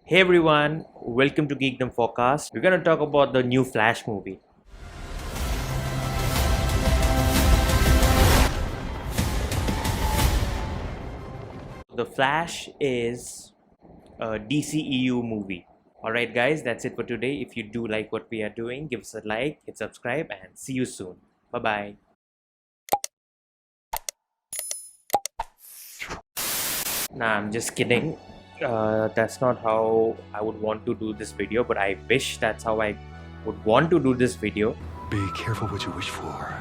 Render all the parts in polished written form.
Hey everyone, welcome to Geekdom Forecast. We're gonna talk about the new Flash movie. The Flash is a DCEU movie. Alright guys, that's it for today. If you do like what we are doing, give us a like, hit subscribe, and see you soon. Bye bye. Nah, I'm just kidding. That's not how I would want to do this video, but I wish that's how I would want to do this video. Be careful what you wish for,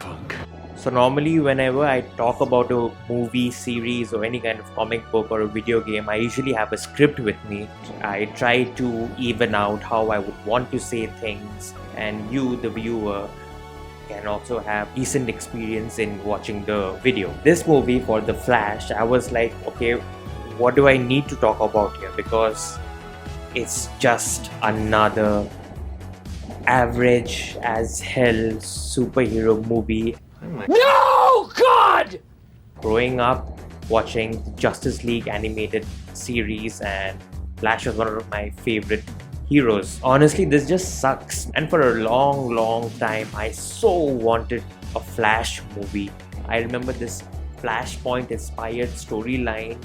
punk. So normally whenever I talk about a movie, series or any kind of comic book or a video game, I usually have a script with me. I try to even out how I would want to say things, and you, the viewer, can also have decent experience in watching the video. This movie for The Flash, I was like, okay, what do I need to talk about here? Because it's just another average as hell superhero movie. No, God! Growing up watching the Justice League animated series, and Flash was one of my favorite heroes. Honestly, this just sucks. And for a long time, I so wanted a Flash movie. I remember this Flashpoint inspired storyline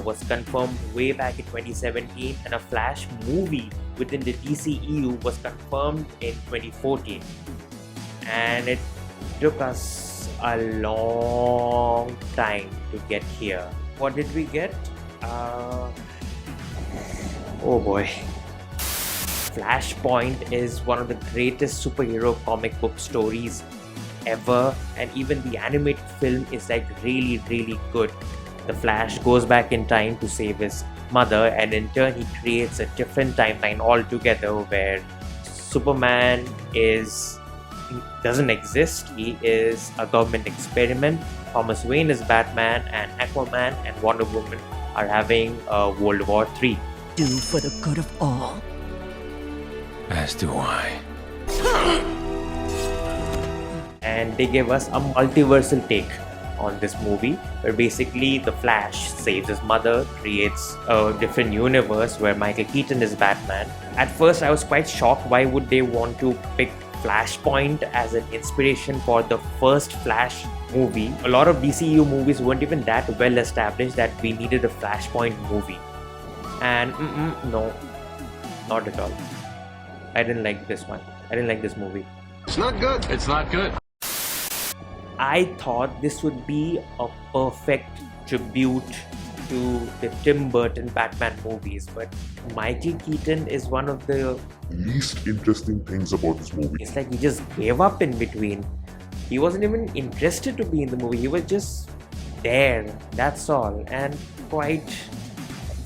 was confirmed way back in 2017, and a Flash movie within the DCEU was confirmed in 2014. And it took us a long time to get here. What did we get? Oh boy. Flashpoint is one of the greatest superhero comic book stories ever, and even the animated film is like really good. The Flash goes back in time to save his mother, and in turn he creates a different timeline altogether where Superman doesn't exist. He is a government experiment. Thomas Wayne is Batman, and Aquaman and Wonder Woman are having a World War III. Do for the good of all. As do I. And they gave us a multiversal take on this movie, where basically the Flash saves his mother, creates a different universe where Michael Keaton is Batman. At first I was quite shocked, why would they want to pick Flashpoint as an inspiration for the first Flash movie? A lot of DCU movies weren't even that well established that we needed a Flashpoint movie. And no, not at all. I didn't like this one. I didn't like this movie. It's not good. It's not good. I thought this would be a perfect tribute to the Tim Burton Batman movies, but Michael Keaton is one of the least interesting things about this movie. It's like he just gave up in between. He wasn't even interested to be in the movie. He was just there. That's all. And quite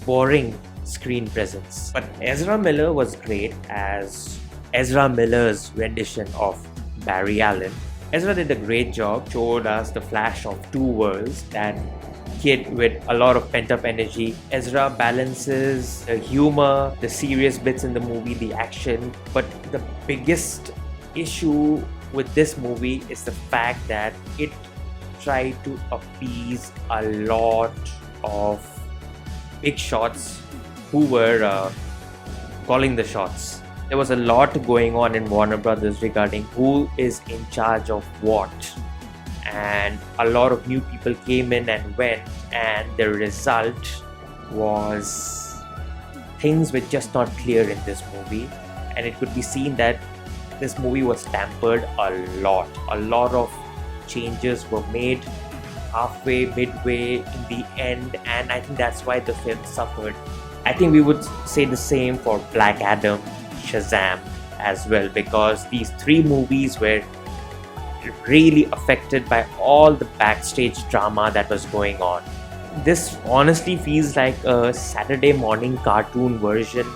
boring screen presence. But Ezra Miller was great as Ezra Miller's rendition of Barry Allen. Ezra did a great job, showed us the Flash of two worlds, that kid with a lot of pent-up energy. Ezra balances the humor, the serious bits in the movie, the action. But the biggest issue with this movie is the fact that it tried to appease a lot of big shots who were calling the shots. There was a lot going on in Warner Brothers regarding who is in charge of what, and a lot of new people came in and went, and the result was things were just not clear in this movie, and it could be seen that this movie was tampered a lot. A lot of changes were made halfway, midway, in the end, and I think that's why the film suffered. I think we would say the same for Black Adam, Shazam as well, because these three movies were really affected by all the backstage drama that was going on. This honestly feels like a Saturday morning cartoon version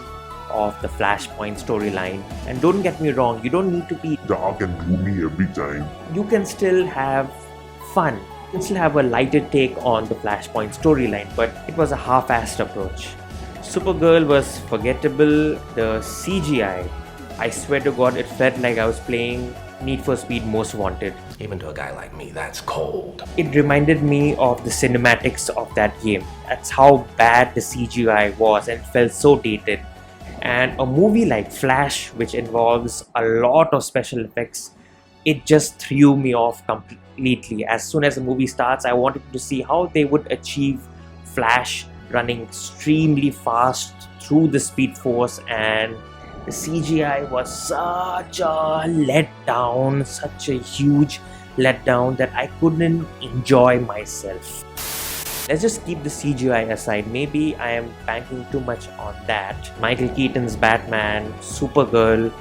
of the Flashpoint storyline. And don't get me wrong, you don't need to be Dark and gloomy every time. You can still have fun. You can still have a lighter take on the Flashpoint storyline, but it was a half-assed approach. Supergirl was forgettable. The CGI, I swear to God, it felt like I was playing Need for Speed Most Wanted. Even to a guy like me, that's cold. It reminded me of the cinematics of that game. That's how bad the CGI was and it felt so dated. And a movie like Flash, which involves a lot of special effects, it just threw me off completely. As soon as the movie starts, I wanted to see how they would achieve Flash running extremely fast through the Speed Force, and the CGI was such a letdown, such a huge letdown that I couldn't enjoy myself. Let's just keep the CGI aside. Maybe I am banking too much on that. Michael Keaton's Batman, Supergirl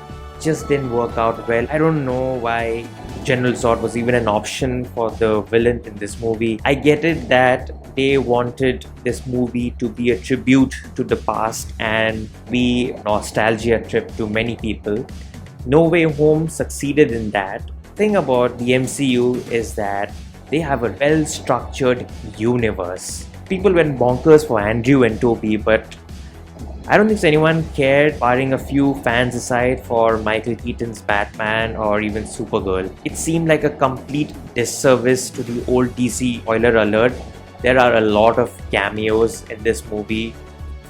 just didn't work out well. I don't know why General Zod was even an option for the villain in this movie. I get it that they wanted this movie to be a tribute to the past and be a nostalgia trip to many people. No Way Home succeeded in that. The thing about the MCU is that they have a well-structured universe. People went bonkers for Andrew and Toby, but I don't think anyone cared, barring a few fans aside, for Michael Keaton's Batman or even Supergirl. It seemed like a complete disservice to the old DC. Spoiler alert, there are a lot of cameos in this movie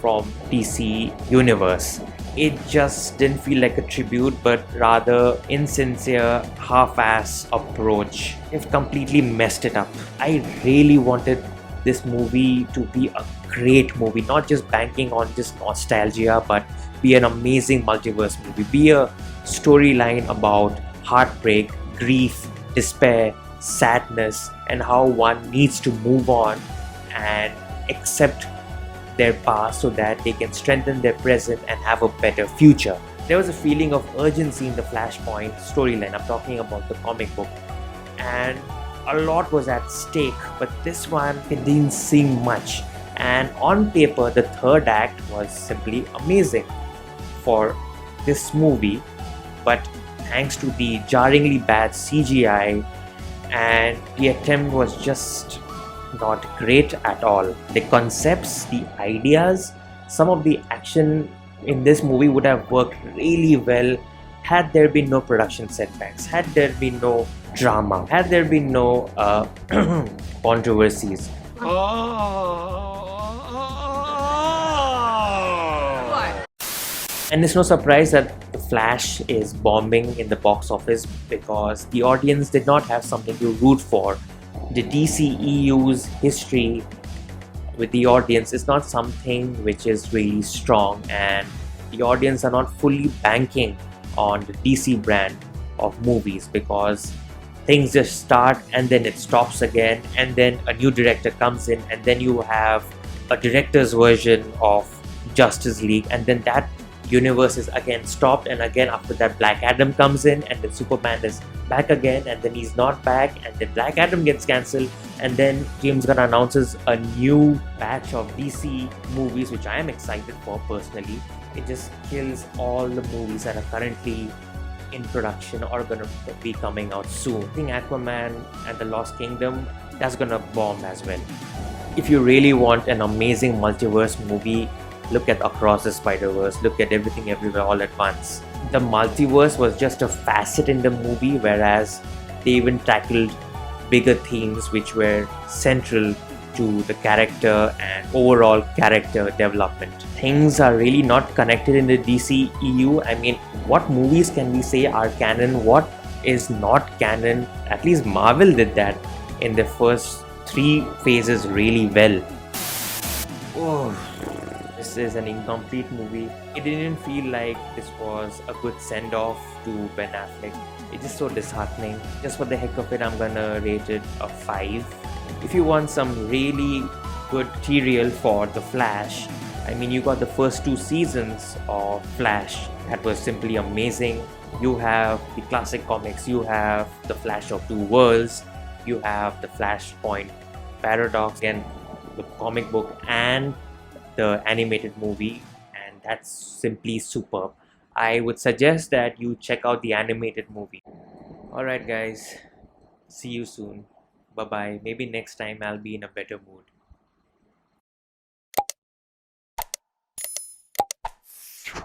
from DC universe. It just didn't feel like a tribute, but rather insincere, half-ass approach. They've completely messed it up. I really wanted this movie to be a great movie, not just banking on just nostalgia, but be an amazing multiverse movie, be a storyline about heartbreak, grief, despair, sadness, and how one needs to move on and accept their past so that they can strengthen their present and have a better future. There was a feeling of urgency in the Flashpoint storyline. I'm talking about the comic book, and a lot was at stake, but this one, it didn't seem much. And on paper, the third act was simply amazing for this movie, but thanks to the jarringly bad CGI, and the attempt was just not great at all. The concepts, the ideas, some of the action in this movie would have worked really well had there been no production setbacks, had there been no drama, had there been no controversies. And it's no surprise that The Flash is bombing in the box office because the audience did not have something to root for. The DCEU's history with the audience is not something which is really strong, and the audience are not fully banking on the DC brand of movies because things just start and then it stops again, and then a new director comes in, and then you have a director's version of Justice League, and then that universe is again stopped, and again after that Black Adam comes in, and then Superman is back again, and then he's not back, and then Black Adam gets cancelled, and then James Gunn announces a new batch of DC movies, which I am excited for personally. It just kills all the movies that are currently in production or gonna be coming out soon. I think Aquaman and the Lost Kingdom, that's gonna bomb as well. If you really want an amazing multiverse movie, look at Across the Spider-Verse, look at Everything Everywhere All at Once. The multiverse was just a facet in the movie, whereas they even tackled bigger themes which were central to the character and overall character development. Things are really not connected in the DCEU. I mean, what movies can we say are canon? What is not canon? At least Marvel did that in the first 3 phases really well. Oh, this is an incomplete movie. It didn't feel like this was a good send-off to Ben Affleck. It's just so disheartening. Just for the heck of it, I'm gonna rate it a 5. If you want some really good material for The Flash, I mean, you got the first 2 seasons of Flash that was simply amazing. You have the classic comics, you have The Flash of Two Worlds, you have the Flashpoint Paradox, again, the comic book and the animated movie, and that's simply superb. I would suggest that you check out the animated movie. Alright guys, see you soon. Bye bye. Maybe next time I'll be in a better mood.